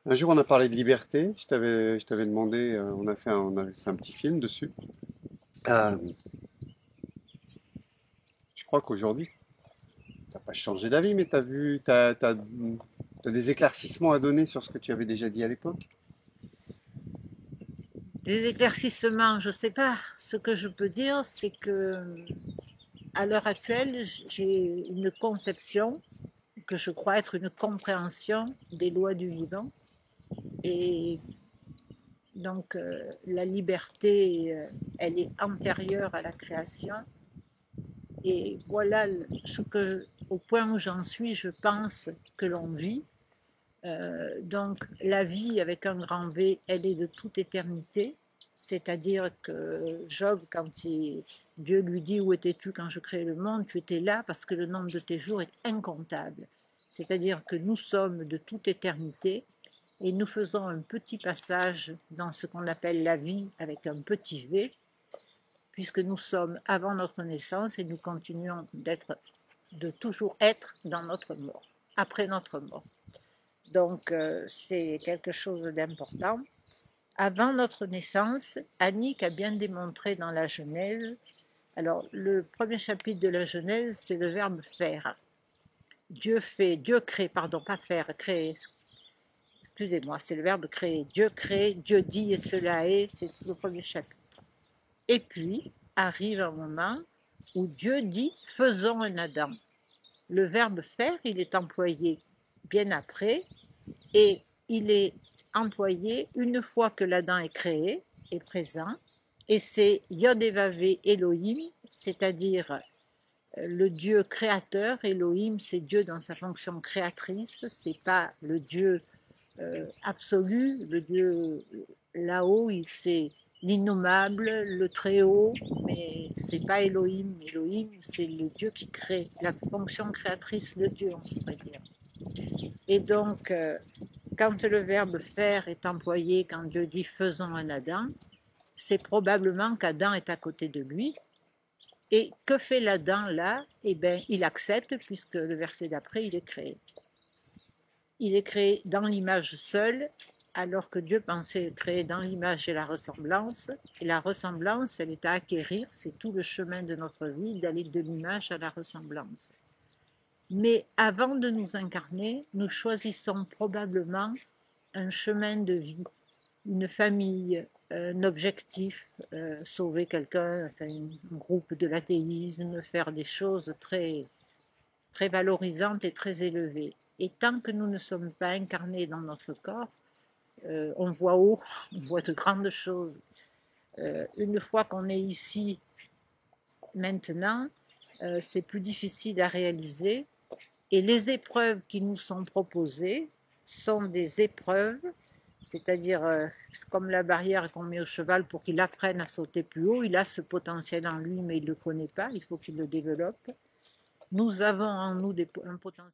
Un jour, on a parlé de liberté. Je t'avais demandé, on avait fait un petit film dessus. Euh, je crois qu'aujourd'hui, t'as pas changé d'avis, mais t'as des éclaircissements à donner sur ce que tu avais déjà dit à l'époque. Des éclaircissements, je ne sais pas. Ce que je peux dire, c'est que à l'heure actuelle, j'ai une conception que je crois être une compréhension des lois du vivant. Et donc, la liberté, elle est antérieure à la création. Et voilà au point où j'en suis, je pense que l'on vit. Donc, la vie avec un grand V, elle est de toute éternité. C'est-à-dire que Job, Dieu lui dit où étais-tu quand je créais le monde, tu étais là parce que le nombre de tes jours est incontable. C'est-à-dire que nous sommes de toute éternité et nous faisons un petit passage dans ce qu'on appelle la vie avec un petit V, puisque nous sommes avant notre naissance et nous continuons de toujours être dans notre mort, après notre mort. Donc, c'est quelque chose d'important. Avant notre naissance, Annick a bien démontré dans la Genèse. Alors, le premier chapitre de la Genèse, c'est le verbe faire. Dieu crée, pardon, pas faire, créer. Excusez-moi, c'est le verbe créer. Dieu crée, Dieu dit et cela est, c'est le premier chapitre. Et puis, arrive un moment où Dieu dit faisons un Adam. Le verbe faire, il est employé bien après, et il est employé une fois que l'Adam est créé, est présent, et c'est Yod et Vavé Elohim, c'est-à-dire le Dieu créateur. Elohim, c'est Dieu dans sa fonction créatrice, c'est pas le Dieu absolu, le Dieu là-haut, c'est l'innommable, le très-haut, mais c'est pas Elohim. Elohim, c'est le Dieu qui crée, la fonction créatrice de Dieu, on pourrait dire. Et donc, quand le verbe faire est employé, quand Dieu dit faisons un Adam, c'est probablement qu'Adam est à côté de lui. Et que fait l'Adam là? Eh bien, il accepte, puisque le verset d'après, il est créé. Il est créé dans l'image seule, alors que Dieu pensait créer dans l'image et la ressemblance. Et la ressemblance, elle est à acquérir, c'est tout le chemin de notre vie, d'aller de l'image à la ressemblance. Mais avant de nous incarner, nous choisissons probablement un chemin de vie, une famille, un objectif, sauver quelqu'un, enfin, un groupe de l'athéisme, faire des choses très, très valorisantes et très élevées. Et tant que nous ne sommes pas incarnés dans notre corps, on voit haut, on voit de grandes choses. Une fois qu'on est ici maintenant, c'est plus difficile à réaliser. Et les épreuves qui nous sont proposées sont des épreuves, c'est-à-dire comme la barrière qu'on met au cheval pour qu'il apprenne à sauter plus haut. Il a ce potentiel en lui, mais il ne le connaît pas, il faut qu'il le développe. Nous avons en nous un potentiel